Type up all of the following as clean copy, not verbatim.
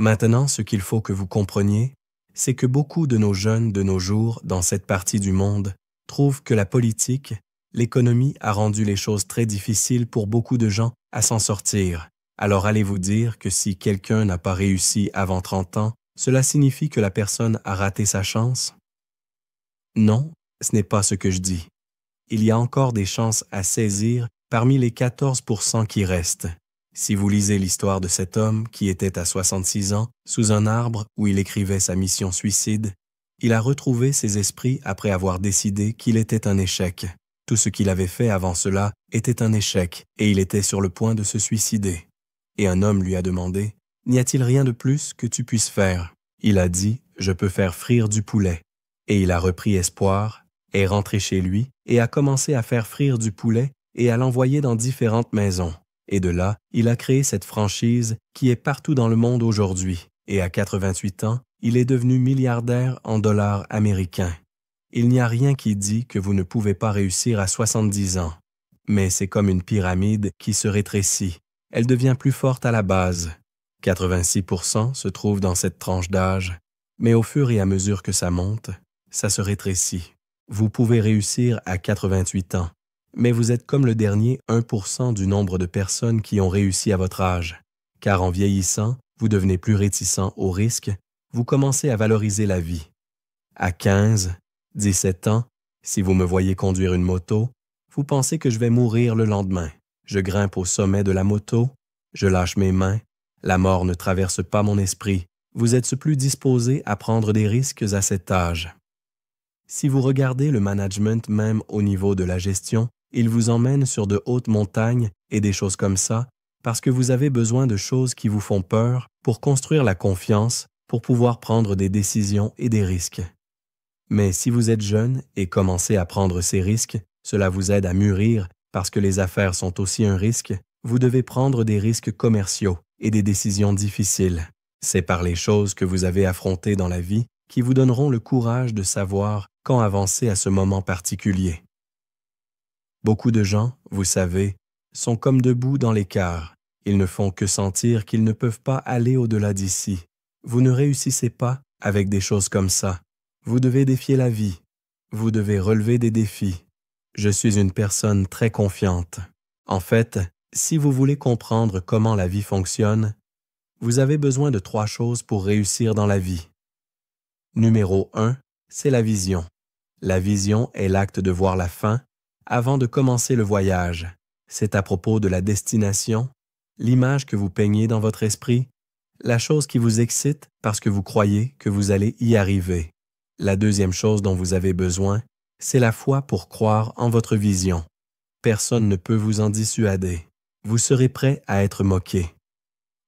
Maintenant, ce qu'il faut que vous compreniez, c'est que beaucoup de nos jeunes de nos jours, dans cette partie du monde, trouvent que la politique, l'économie a rendu les choses très difficiles pour beaucoup de gens à s'en sortir. Alors allez-vous dire que si quelqu'un n'a pas réussi avant 30 ans, cela signifie que la personne a raté sa chance? Non, ce n'est pas ce que je dis. Il y a encore des chances à saisir parmi les 14% qui restent. Si vous lisez l'histoire de cet homme qui était à 66 ans, sous un arbre où il écrivait sa mission suicide, il a retrouvé ses esprits après avoir décidé qu'il était un échec. Tout ce qu'il avait fait avant cela était un échec et il était sur le point de se suicider. Et un homme lui a demandé, « N'y a-t-il rien de plus que tu puisses faire ?» Il a dit, « Je peux faire frire du poulet. » Et il a repris espoir, est rentré chez lui et a commencé à faire frire du poulet et à l'envoyer dans différentes maisons. Et de là, il a créé cette franchise qui est partout dans le monde aujourd'hui. Et à 88 ans, il est devenu milliardaire en dollars américains. Il n'y a rien qui dit que vous ne pouvez pas réussir à 70 ans. Mais c'est comme une pyramide qui se rétrécit. Elle devient plus forte à la base. 86% se trouvent dans cette tranche d'âge. Mais au fur et à mesure que ça monte, ça se rétrécit. Vous pouvez réussir à 88 ans. Mais vous êtes comme le dernier 1% du nombre de personnes qui ont réussi à votre âge. Car en vieillissant, vous devenez plus réticent au risque, vous commencez à valoriser la vie. À 15, 17 ans, si vous me voyez conduire une moto, vous pensez que je vais mourir le lendemain. Je grimpe au sommet de la moto, je lâche mes mains, la mort ne traverse pas mon esprit. Vous êtes plus disposé à prendre des risques à cet âge. Si vous regardez le management même au niveau de la gestion, il vous emmène sur de hautes montagnes et des choses comme ça, parce que vous avez besoin de choses qui vous font peur pour construire la confiance, pour pouvoir prendre des décisions et des risques. Mais si vous êtes jeune et commencez à prendre ces risques, cela vous aide à mûrir parce que les affaires sont aussi un risque, vous devez prendre des risques commerciaux et des décisions difficiles. C'est par les choses que vous avez affrontées dans la vie qui vous donneront le courage de savoir quand avancer à ce moment particulier. Beaucoup de gens, vous savez, sont comme debout dans l'écart. Ils ne font que sentir qu'ils ne peuvent pas aller au-delà d'ici. Vous ne réussissez pas avec des choses comme ça. Vous devez défier la vie. Vous devez relever des défis. Je suis une personne très confiante. En fait, si vous voulez comprendre comment la vie fonctionne, vous avez besoin de 3 choses pour réussir dans la vie. Numéro 1, c'est la vision. La vision est l'acte de voir la fin avant de commencer le voyage. C'est à propos de la destination, l'image que vous peignez dans votre esprit, la chose qui vous excite parce que vous croyez que vous allez y arriver. La deuxième chose dont vous avez besoin, c'est la foi pour croire en votre vision. Personne ne peut vous en dissuader. Vous serez prêt à être moqué.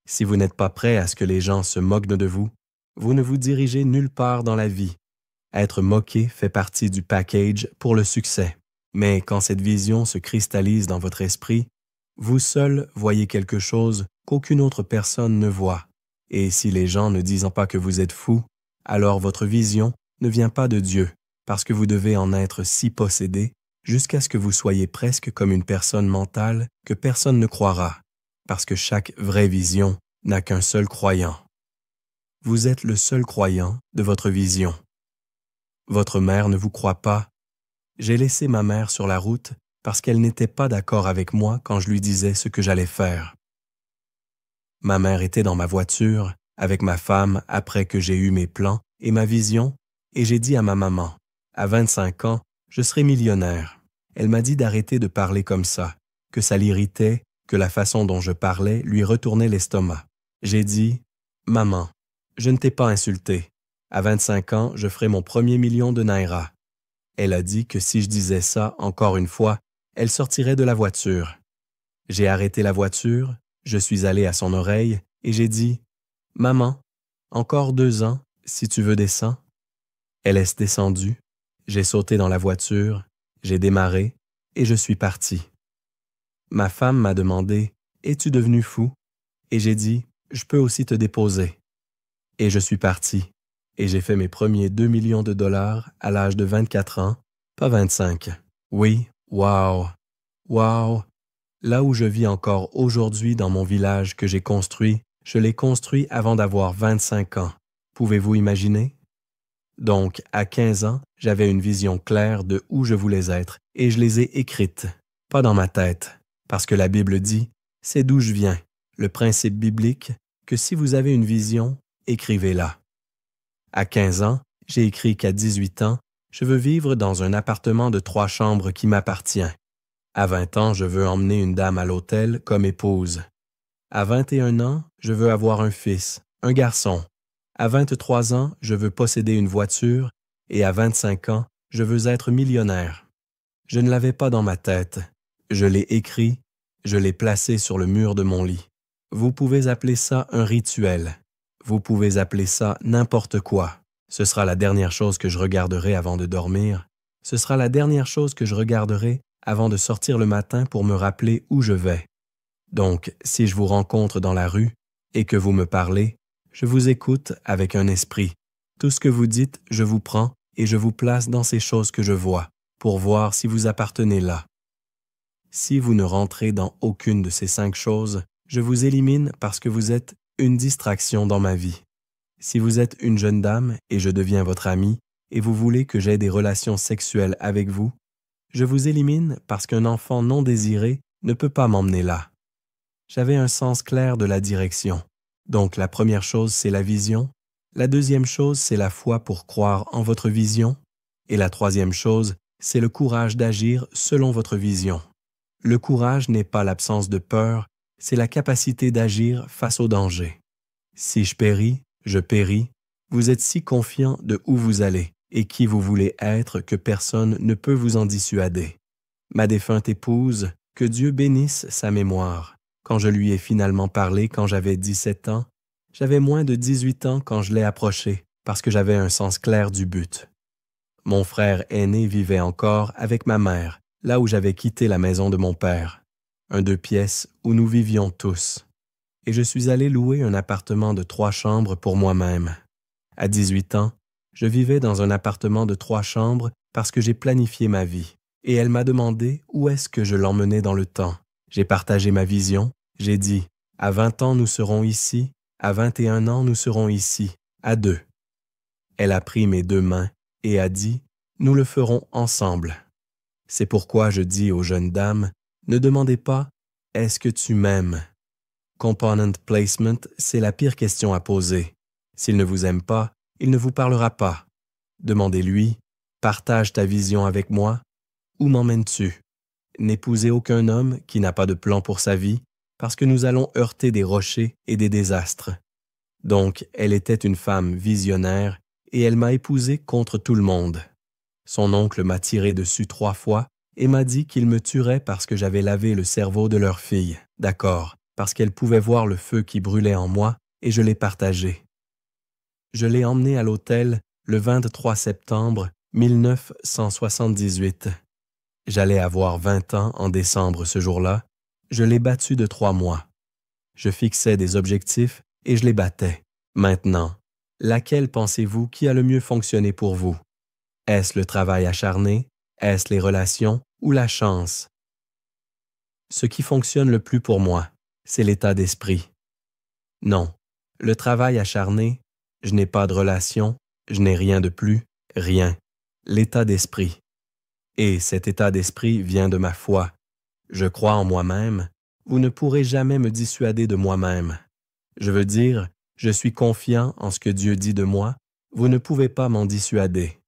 Si vous n'êtes pas prêt à ce que les gens se moquent de vous, vous ne vous dirigez nulle part dans la vie. Être moqué fait partie du package pour le succès. Mais quand cette vision se cristallise dans votre esprit, vous seul voyez quelque chose qu'aucune autre personne ne voit. Et si les gens ne disent pas que vous êtes fou, alors votre vision ne vient pas de Dieu, parce que vous devez en être si possédé jusqu'à ce que vous soyez presque comme une personne mentale que personne ne croira, parce que chaque vraie vision n'a qu'un seul croyant. Vous êtes le seul croyant de votre vision. Votre mère ne vous croit pas. J'ai laissé ma mère sur la route parce qu'elle n'était pas d'accord avec moi quand je lui disais ce que j'allais faire. Ma mère était dans ma voiture avec ma femme après que j'ai eu mes plans et ma vision, et j'ai dit à ma maman, à 25 ans, je serai millionnaire. Elle m'a dit d'arrêter de parler comme ça, que ça l'irritait, que la façon dont je parlais lui retournait l'estomac. J'ai dit, maman, je ne t'ai pas insulté. À 25 ans, je ferai mon premier million de naira. Elle a dit que si je disais ça encore une fois, elle sortirait de la voiture. J'ai arrêté la voiture, je suis allé à son oreille et j'ai dit « Maman, encore 2 ans, si tu veux descends. » Elle est descendue, j'ai sauté dans la voiture, j'ai démarré et je suis parti. Ma femme m'a demandé « Es-tu devenu fou? » Et j'ai dit « Je peux aussi te déposer. » Et je suis parti. Et j'ai fait mes premiers 2 millions de dollars à l'âge de 24 ans, pas 25. Oui, wow, wow. Là où je vis encore aujourd'hui dans mon village que j'ai construit, Je l'ai construit avant d'avoir 25 ans. Pouvez-vous imaginer? Donc, à 15 ans, j'avais une vision claire de où je voulais être et je les ai écrites, pas dans ma tête, parce que la Bible dit, c'est d'où je viens, le principe biblique, que si vous avez une vision, écrivez-la. À 15 ans, j'ai écrit qu'à 18 ans, je veux vivre dans un appartement de 3 chambres qui m'appartient. À 20 ans, je veux emmener une dame à l'hôtel comme épouse. À 21 ans, je veux avoir un fils, un garçon. À 23 ans, je veux posséder une voiture et à 25 ans, je veux être millionnaire. Je ne l'avais pas dans ma tête. Je l'ai écrit, je l'ai placé sur le mur de mon lit. Vous pouvez appeler ça un rituel. Vous pouvez appeler ça n'importe quoi. Ce sera la dernière chose que je regarderai avant de dormir. Ce sera la dernière chose que je regarderai avant de sortir le matin pour me rappeler où je vais. Donc, si je vous rencontre dans la rue et que vous me parlez, je vous écoute avec un esprit. Tout ce que vous dites, je vous prends et je vous place dans ces choses que je vois, pour voir si vous appartenez là. Si vous ne rentrez dans aucune de ces 5 choses, je vous élimine parce que vous êtes une distraction dans ma vie. Si vous êtes une jeune dame et je deviens votre amie et vous voulez que j'aie des relations sexuelles avec vous, je vous élimine parce qu'un enfant non désiré ne peut pas m'emmener là. J'avais un sens clair de la direction. Donc la première chose, c'est la vision. La deuxième chose, c'est la foi pour croire en votre vision. Et la troisième chose, c'est le courage d'agir selon votre vision. Le courage n'est pas l'absence de peur, c'est la capacité d'agir face au danger. Si je péris, je péris. Vous êtes si confiant de où vous allez et qui vous voulez être que personne ne peut vous en dissuader. Ma défunte épouse, que Dieu bénisse sa mémoire. Quand je lui ai finalement parlé quand j'avais 17 ans, j'avais moins de 18 ans quand je l'ai approchée parce que j'avais un sens clair du but. Mon frère aîné vivait encore avec ma mère, là où j'avais quitté la maison de mon père, un 2 pièces où nous vivions tous. Et je suis allé louer un appartement de 3 chambres pour moi-même. À 18 ans, je vivais dans un appartement de 3 chambres parce que j'ai planifié ma vie. Et elle m'a demandé où est-ce que je l'emmenais dans le temps. J'ai partagé ma vision, j'ai dit, à 20 ans nous serons ici, à 21 ans nous serons ici, à 2. Elle a pris mes 2 mains et a dit, nous le ferons ensemble. C'est pourquoi je dis aux jeunes dames, ne demandez pas, est-ce que tu m'aimes? Component placement, c'est la pire question à poser. S'il ne vous aime pas, il ne vous parlera pas. Demandez-lui, partage ta vision avec moi, où m'emmènes-tu? N'épousez aucun homme qui n'a pas de plan pour sa vie, parce que nous allons heurter des rochers et des désastres. Donc, elle était une femme visionnaire, et elle m'a épousé contre tout le monde. Son oncle m'a tiré dessus 3 fois et m'a dit qu'il me tuerait parce que j'avais lavé le cerveau de leur fille. D'accord, parce qu'elle pouvait voir le feu qui brûlait en moi, et je l'ai partagé. Je l'ai emmené à l'hôtel le 23 septembre 1978. J'allais avoir 20 ans en décembre ce jour-là. Je l'ai battu de 3 mois. Je fixais des objectifs et je les battais. Maintenant, laquelle pensez-vous qui a le mieux fonctionné pour vous? Est-ce le travail acharné? Est-ce les relations ou la chance? Ce qui fonctionne le plus pour moi, c'est l'état d'esprit. Non, le travail acharné, je n'ai pas de relation, je n'ai rien de plus, rien. L'état d'esprit. Et cet état d'esprit vient de ma foi. Je crois en moi-même. Vous ne pourrez jamais me dissuader de moi-même. Je veux dire, je suis confiant en ce que Dieu dit de moi. Vous ne pouvez pas m'en dissuader.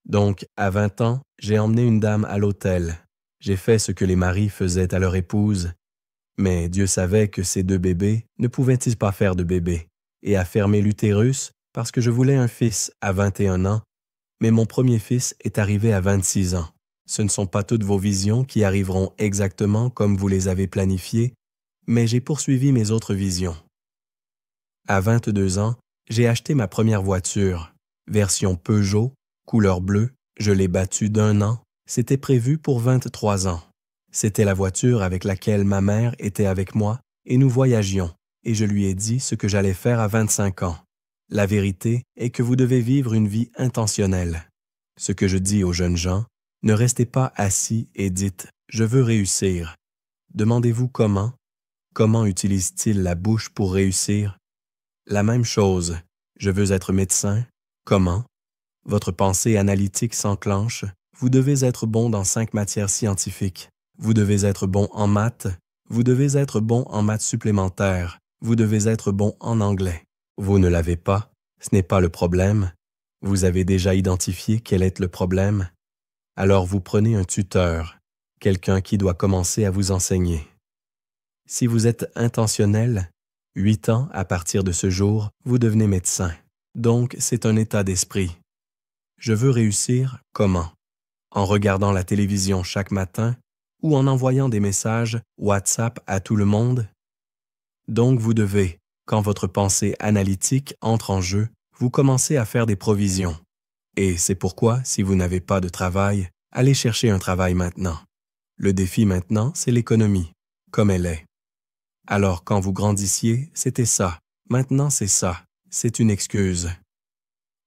Donc, à 20 ans, j'ai emmené une dame à l'hôtel. J'ai fait ce que les maris faisaient à leur épouse. Mais Dieu savait que ces 2 bébés ne pouvaient-ils pas faire de bébés, et a fermé l'utérus parce que je voulais un fils à 21 ans, mais mon premier fils est arrivé à 26 ans. Ce ne sont pas toutes vos visions qui arriveront exactement comme vous les avez planifiées, mais j'ai poursuivi mes autres visions. À 22 ans, j'ai acheté ma première voiture, version Peugeot, couleur bleue, je l'ai battue d'1 an, c'était prévu pour 23 ans. C'était la voiture avec laquelle ma mère était avec moi et nous voyagions, et je lui ai dit ce que j'allais faire à 25 ans. La vérité est que vous devez vivre une vie intentionnelle. Ce que je dis aux jeunes gens, ne restez pas assis et dites « je veux réussir ». Demandez-vous comment. Comment utilise-t-il la bouche pour réussir? La même chose. Je veux être médecin. Comment? Votre pensée analytique s'enclenche. Vous devez être bon dans 5 matières scientifiques. Vous devez être bon en maths. Vous devez être bon en maths supplémentaires. Vous devez être bon en anglais. Vous ne l'avez pas. Ce n'est pas le problème. Vous avez déjà identifié quel est le problème. Alors vous prenez un tuteur, quelqu'un qui doit commencer à vous enseigner. Si vous êtes intentionnel, 8 ans à partir de ce jour, vous devenez médecin. Donc, c'est un état d'esprit. Je veux réussir comment? En regardant la télévision chaque matin ou en envoyant des messages WhatsApp à tout le monde? Donc, vous devez, quand votre pensée analytique entre en jeu, vous commencez à faire des provisions. Et c'est pourquoi, si vous n'avez pas de travail, allez chercher un travail maintenant. Le défi maintenant, c'est l'économie, comme elle est. Alors, quand vous grandissiez, c'était ça. Maintenant, c'est ça. C'est une excuse.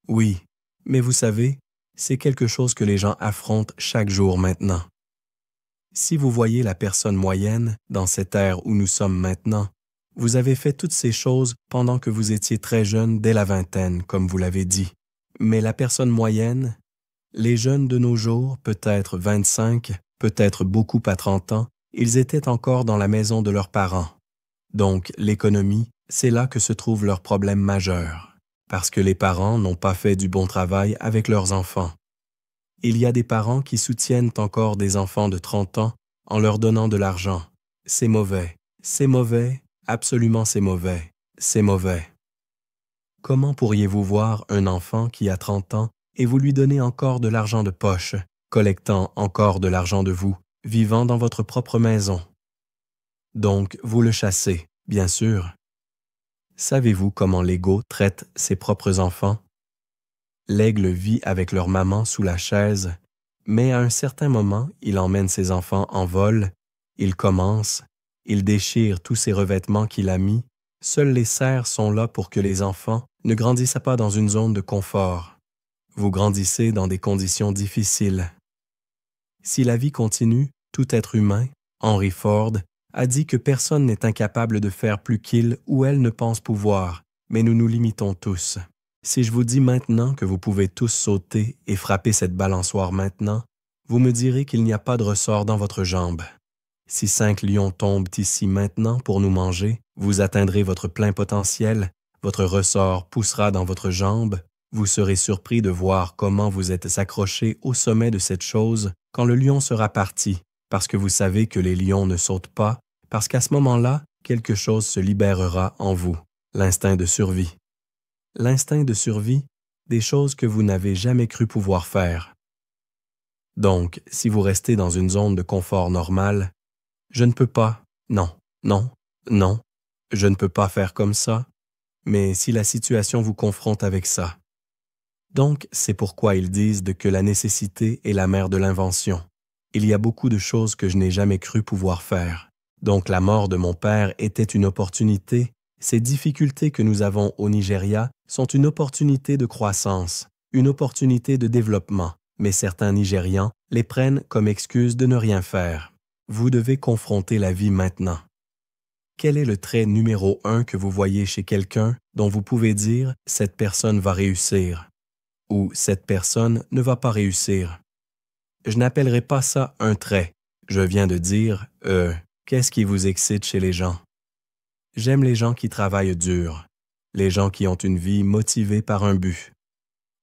Oui, mais vous savez, c'est quelque chose que les gens affrontent chaque jour maintenant. Si vous voyez la personne moyenne dans cette ère où nous sommes maintenant, vous avez fait toutes ces choses pendant que vous étiez très jeune dès la vingtaine, comme vous l'avez dit. Mais la personne moyenne, les jeunes de nos jours, peut-être 25, peut-être beaucoup à 30 ans, ils étaient encore dans la maison de leurs parents. Donc, l'économie, c'est là que se trouve leur problème majeur, parce que les parents n'ont pas fait du bon travail avec leurs enfants. Il y a des parents qui soutiennent encore des enfants de 30 ans en leur donnant de l'argent. C'est mauvais, absolument c'est mauvais, c'est mauvais. Comment pourriez-vous voir un enfant qui a 30 ans et vous lui donnez encore de l'argent de poche, collectant encore de l'argent de vous, vivant dans votre propre maison? Donc, vous le chassez, bien sûr. Savez-vous comment l'ego traite ses propres enfants? L'aigle vit avec leur maman sous la chaise, mais à un certain moment, il emmène ses enfants en vol, il commence, il déchire tous ses revêtements qu'il a mis, seuls les serres sont là pour que les enfants ne grandissent pas dans une zone de confort. Vous grandissez dans des conditions difficiles. Si la vie continue, tout être humain, Henry Ford, a dit que personne n'est incapable de faire plus qu'il ou elle ne pense pouvoir, mais nous nous limitons tous. Si je vous dis maintenant que vous pouvez tous sauter et frapper cette balançoire maintenant, vous me direz qu'il n'y a pas de ressort dans votre jambe. Si 5 lions tombent ici maintenant pour nous manger, vous atteindrez votre plein potentiel, votre ressort poussera dans votre jambe, vous serez surpris de voir comment vous êtes accroché au sommet de cette chose quand le lion sera parti, parce que vous savez que les lions ne sautent pas, parce qu'à ce moment-là, quelque chose se libérera en vous, l'instinct de survie. L'instinct de survie, des choses que vous n'avez jamais cru pouvoir faire. Donc, si vous restez dans une zone de confort normale, je ne peux pas, non, je ne peux pas faire comme ça, mais si la situation vous confronte avec ça. Donc, c'est pourquoi ils disent que la nécessité est la mère de l'invention. Il y a beaucoup de choses que je n'ai jamais cru pouvoir faire. Donc, la mort de mon père était une opportunité. Ces difficultés que nous avons au Nigeria sont une opportunité de croissance, une opportunité de développement, mais certains Nigérians les prennent comme excuse de ne rien faire. Vous devez confronter la vie maintenant. Quel est le trait numéro 1 que vous voyez chez quelqu'un dont vous pouvez dire « cette personne va réussir » ou « cette personne ne va pas réussir ». Je n'appellerai pas ça un trait. Je viens de dire « qu'est-ce qui vous excite chez les gens ?» J'aime les gens qui travaillent dur, les gens qui ont une vie motivée par un but.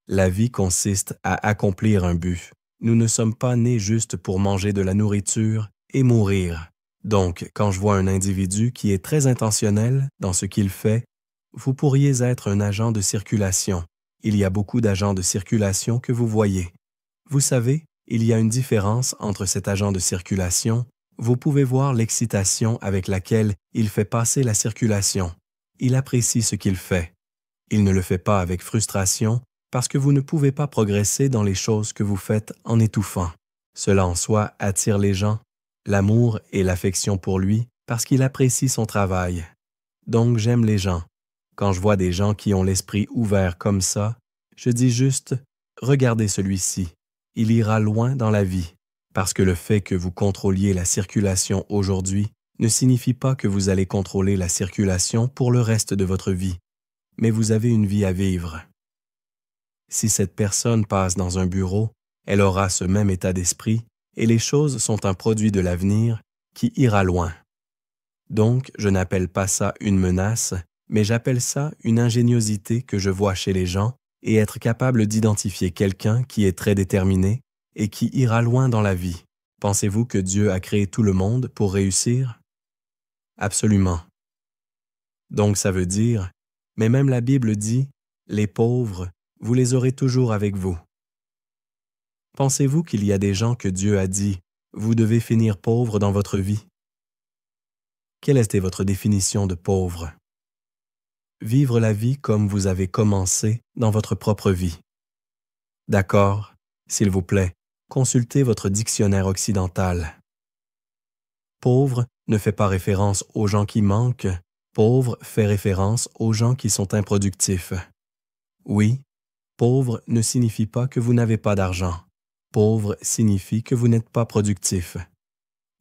La vie consiste à accomplir un but. Nous ne sommes pas nés juste pour manger de la nourriture et mourir. Donc, quand je vois un individu qui est très intentionnel dans ce qu'il fait, vous pourriez être un agent de circulation. Il y a beaucoup d'agents de circulation que vous voyez. Vous savez, il y a une différence entre cet agent de circulation. Vous pouvez voir l'excitation avec laquelle il fait passer la circulation. Il apprécie ce qu'il fait. Il ne le fait pas avec frustration parce que vous ne pouvez pas progresser dans les choses que vous faites en étouffant. Cela en soi attire les gens, l'amour et l'affection pour lui parce qu'il apprécie son travail. Donc j'aime les gens. Quand je vois des gens qui ont l'esprit ouvert comme ça, je dis juste « Regardez celui-ci, il ira loin dans la vie ». Parce que le fait que vous contrôliez la circulation aujourd'hui ne signifie pas que vous allez contrôler la circulation pour le reste de votre vie, mais vous avez une vie à vivre. Si cette personne passe dans un bureau, elle aura ce même état d'esprit et les choses sont un produit de l'avenir qui ira loin. Donc, je n'appelle pas ça une menace, mais j'appelle ça une ingéniosité que je vois chez les gens et être capable d'identifier quelqu'un qui est très déterminé et qui ira loin dans la vie. Pensez-vous que Dieu a créé tout le monde pour réussir? Absolument. Donc ça veut dire, mais même la Bible dit, les pauvres, vous les aurez toujours avec vous. Pensez-vous qu'il y a des gens que Dieu a dit, vous devez finir pauvre dans votre vie? Quelle était votre définition de pauvre? Vivre la vie comme vous avez commencé dans votre propre vie. D'accord, s'il vous plaît, consultez votre dictionnaire occidental. Pauvre ne fait pas référence aux gens qui manquent, pauvre fait référence aux gens qui sont improductifs. Oui, pauvre ne signifie pas que vous n'avez pas d'argent. Pauvre signifie que vous n'êtes pas productif.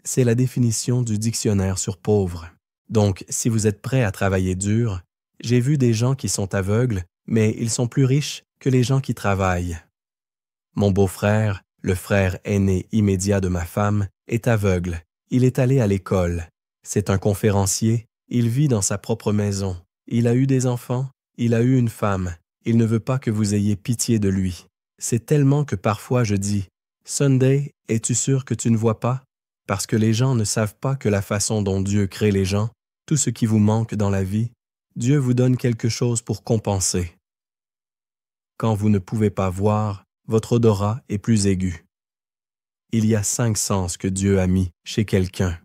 C'est la définition du dictionnaire sur pauvre. Donc, si vous êtes prêt à travailler dur, j'ai vu des gens qui sont aveugles, mais ils sont plus riches que les gens qui travaillent. Mon beau-frère, le frère aîné immédiat de ma femme, est aveugle. Il est allé à l'école. C'est un conférencier. Il vit dans sa propre maison. Il a eu des enfants. Il a eu une femme. Il ne veut pas que vous ayez pitié de lui. C'est tellement que parfois je dis « Sunday, es-tu sûr que tu ne vois pas? » Parce que les gens ne savent pas que la façon dont Dieu crée les gens, tout ce qui vous manque dans la vie, Dieu vous donne quelque chose pour compenser. Quand vous ne pouvez pas voir, votre odorat est plus aigu. Il y a 5 sens que Dieu a mis chez quelqu'un.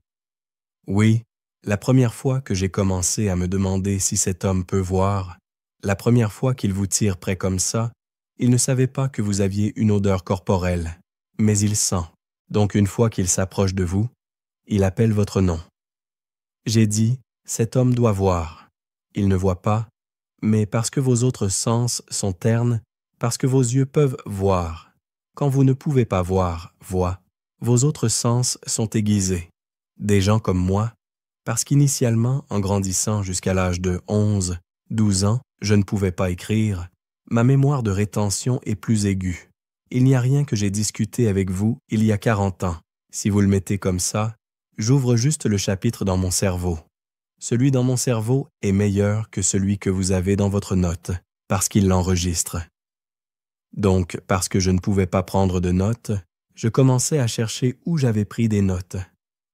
Oui, la première fois que j'ai commencé à me demander si cet homme peut voir, la première fois qu'il vous tire près comme ça, il ne savait pas que vous aviez une odeur corporelle, mais il sent. Donc une fois qu'il s'approche de vous, il appelle votre nom. J'ai dit, cet homme doit voir. Il ne voit pas, mais parce que vos autres sens sont ternes, parce que vos yeux peuvent voir. Quand vous ne pouvez pas voir, voix, vos autres sens sont aiguisés. Des gens comme moi, parce qu'initialement, en grandissant jusqu'à l'âge de 11, 12 ans, je ne pouvais pas écrire, ma mémoire de rétention est plus aiguë. Il n'y a rien que j'ai discuté avec vous il y a 40 ans. Si vous le mettez comme ça, j'ouvre juste le chapitre dans mon cerveau. Celui dans mon cerveau est meilleur que celui que vous avez dans votre note, parce qu'il l'enregistre. Donc, parce que je ne pouvais pas prendre de notes, je commençais à chercher où j'avais pris des notes.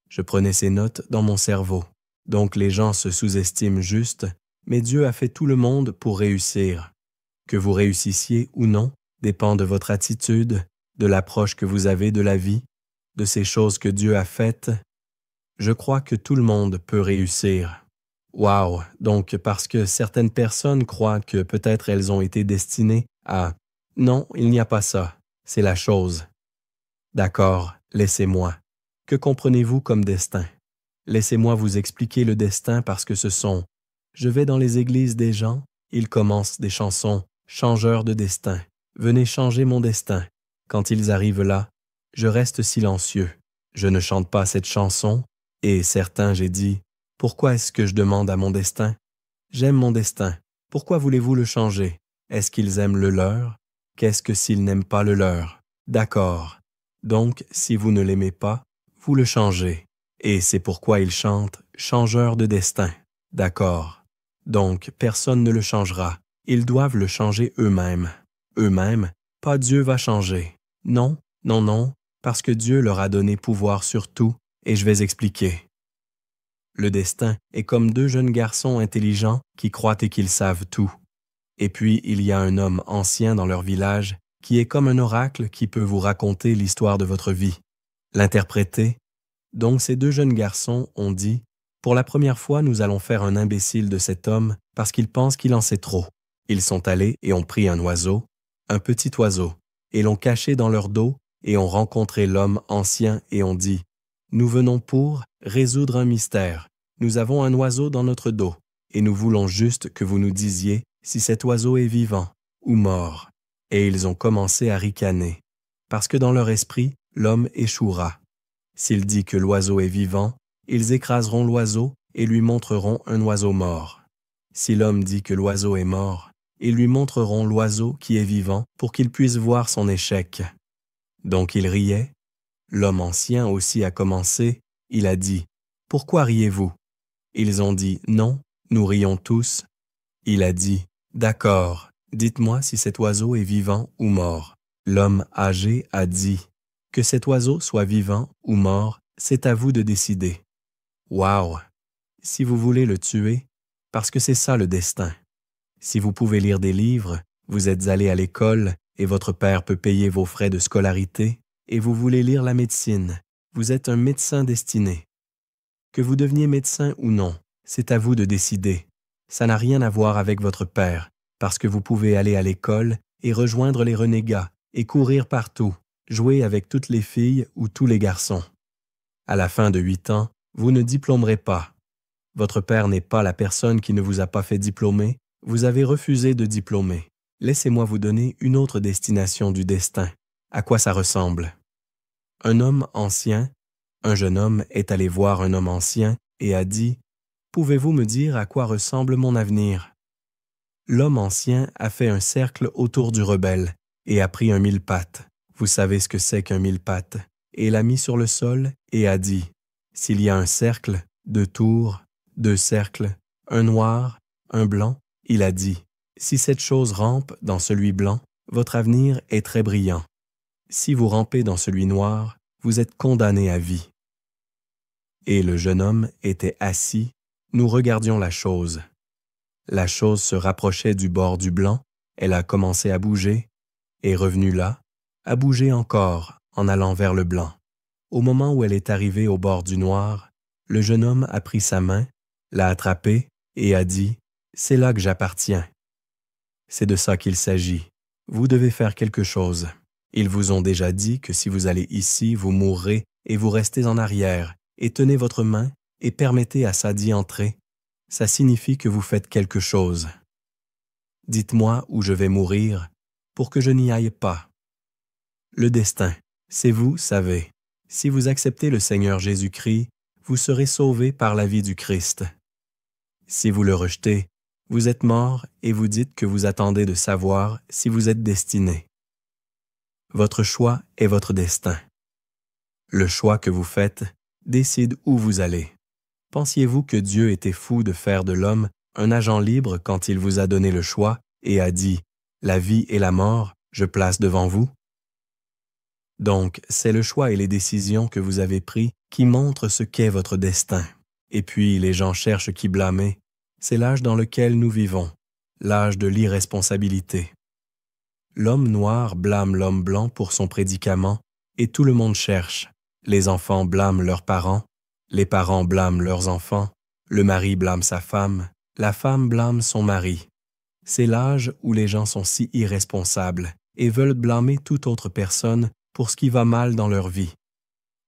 Je prenais ces notes dans mon cerveau. Donc les gens se sous-estiment juste, mais Dieu a fait tout le monde pour réussir. Que vous réussissiez ou non dépend de votre attitude, de l'approche que vous avez de la vie, de ces choses que Dieu a faites. Je crois que tout le monde peut réussir. Wow! Donc parce que certaines personnes croient que peut-être elles ont été destinées à « Non, il n'y a pas ça, c'est la chose. » D'accord, laissez-moi. Que comprenez-vous comme destin? Laissez-moi vous expliquer le destin parce que ce sont « Je vais dans les églises des gens, ils commencent des chansons « Changeurs de destin ». Venez changer mon destin. Quand ils arrivent là, je reste silencieux. Je ne chante pas cette chanson, et certains, j'ai dit, « Pourquoi est-ce que je demande à mon destin? J'aime mon destin. Pourquoi voulez-vous le changer? Est-ce qu'ils aiment le leur? Qu'est-ce que s'ils n'aiment pas le leur? D'accord. Donc, si vous ne l'aimez pas, vous le changez. Et c'est pourquoi ils chantent « Changeurs de destin ». D'accord. Donc, personne ne le changera. Ils doivent le changer eux-mêmes. Eux-mêmes, pas Dieu va changer. Non, non, non, parce que Dieu leur a donné pouvoir sur tout, et je vais expliquer. Le destin est comme 2 jeunes garçons intelligents qui croient et qu'ils savent tout. Et puis, il y a un homme ancien dans leur village qui est comme un oracle qui peut vous raconter l'histoire de votre vie. L'interpréter. Donc ces 2 jeunes garçons ont dit « Pour la première fois, nous allons faire un imbécile de cet homme parce qu'il pense qu'il en sait trop. » Ils sont allés et ont pris un oiseau, un petit oiseau, et l'ont caché dans leur dos et ont rencontré l'homme ancien et ont dit « Nous venons pour résoudre un mystère. Nous avons un oiseau dans notre dos et nous voulons juste que vous nous disiez si cet oiseau est vivant ou mort. » Et ils ont commencé à ricaner, parce que dans leur esprit, l'homme échouera. S'il dit que l'oiseau est vivant, ils écraseront l'oiseau et lui montreront un oiseau mort. Si l'homme dit que l'oiseau est mort, ils lui montreront l'oiseau qui est vivant pour qu'il puisse voir son échec. » Donc il riait. L'homme ancien aussi a commencé. Il a dit, « Pourquoi riez-vous » Ils ont dit, « Non, nous rions tous. » Il a dit, « D'accord, dites-moi si cet oiseau est vivant ou mort. » L'homme âgé a dit, « Que cet oiseau soit vivant ou mort, c'est à vous de décider. » Waouh! Si vous voulez le tuer, parce que c'est ça le destin. Si vous pouvez lire des livres, vous êtes allé à l'école et votre père peut payer vos frais de scolarité, et vous voulez lire la médecine, vous êtes un médecin destiné. Que vous deveniez médecin ou non, c'est à vous de décider. Ça n'a rien à voir avec votre père, parce que vous pouvez aller à l'école et rejoindre les renégats et courir partout, jouer avec toutes les filles ou tous les garçons. À la fin de 8 ans, vous ne diplômerez pas. Votre père n'est pas la personne qui ne vous a pas fait diplômer, vous avez refusé de diplômer. Laissez-moi vous donner une autre destination du destin. À quoi ça ressemble? Un homme ancien, un jeune homme est allé voir un homme ancien et a dit, « Pouvez-vous me dire à quoi ressemble mon avenir? » L'homme ancien a fait un cercle autour du rebelle et a pris un mille-pattes. Vous savez ce que c'est qu'un mille-pattes? Et l'a mis sur le sol et a dit, « S'il y a un cercle, 2 tours, 2 cercles, un noir, un blanc, il a dit, « Si cette chose rampe dans celui blanc, votre avenir est très brillant. Si vous rampez dans celui noir, vous êtes condamné à vie. » Et le jeune homme était assis, nous regardions la chose. La chose se rapprochait du bord du blanc, elle a commencé à bouger, est revenue là, a bougé encore en allant vers le blanc. Au moment où elle est arrivée au bord du noir, le jeune homme a pris sa main, l'a attrapée et a dit, « C'est là que j'appartiens. » C'est de ça qu'il s'agit. Vous devez faire quelque chose. Ils vous ont déjà dit que si vous allez ici, vous mourrez et vous restez en arrière, et tenez votre main et permettez à ça d'y entrer. Ça signifie que vous faites quelque chose. Dites-moi où je vais mourir pour que je n'y aille pas. Le destin, c'est vous, savez. Si vous acceptez le Seigneur Jésus-Christ, vous serez sauvés par la vie du Christ. Si vous le rejetez, vous êtes mort et vous dites que vous attendez de savoir si vous êtes destiné. Votre choix est votre destin. Le choix que vous faites décide où vous allez. Pensiez-vous que Dieu était fou de faire de l'homme un agent libre quand il vous a donné le choix et a dit « La vie et la mort, je place devant vous » ? Donc, c'est le choix et les décisions que vous avez pris qui montrent ce qu'est votre destin. Et puis, les gens cherchent qui blâmer. C'est l'âge dans lequel nous vivons, l'âge de l'irresponsabilité. L'homme noir blâme l'homme blanc pour son prédicament et tout le monde cherche. Les enfants blâment leurs parents, les parents blâment leurs enfants, le mari blâme sa femme, la femme blâme son mari. C'est l'âge où les gens sont si irresponsables et veulent blâmer toute autre personne pour ce qui va mal dans leur vie.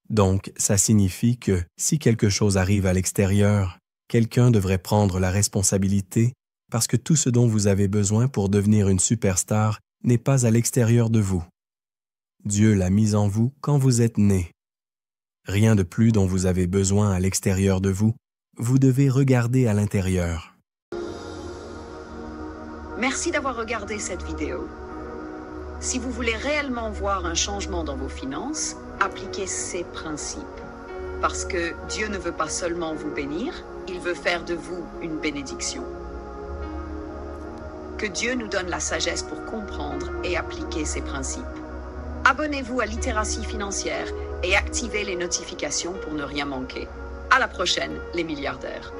Donc, ça signifie que si quelque chose arrive à l'extérieur, quelqu'un devrait prendre la responsabilité parce que tout ce dont vous avez besoin pour devenir une superstar n'est pas à l'extérieur de vous. Dieu l'a mis en vous quand vous êtes né. Rien de plus dont vous avez besoin à l'extérieur de vous, vous devez regarder à l'intérieur. Merci d'avoir regardé cette vidéo. Si vous voulez réellement voir un changement dans vos finances, appliquez ces principes. Parce que Dieu ne veut pas seulement vous bénir, il veut faire de vous une bénédiction. Que Dieu nous donne la sagesse pour comprendre et appliquer ces principes. Abonnez-vous à Littératie financière et activez les notifications pour ne rien manquer. À la prochaine, les milliardaires.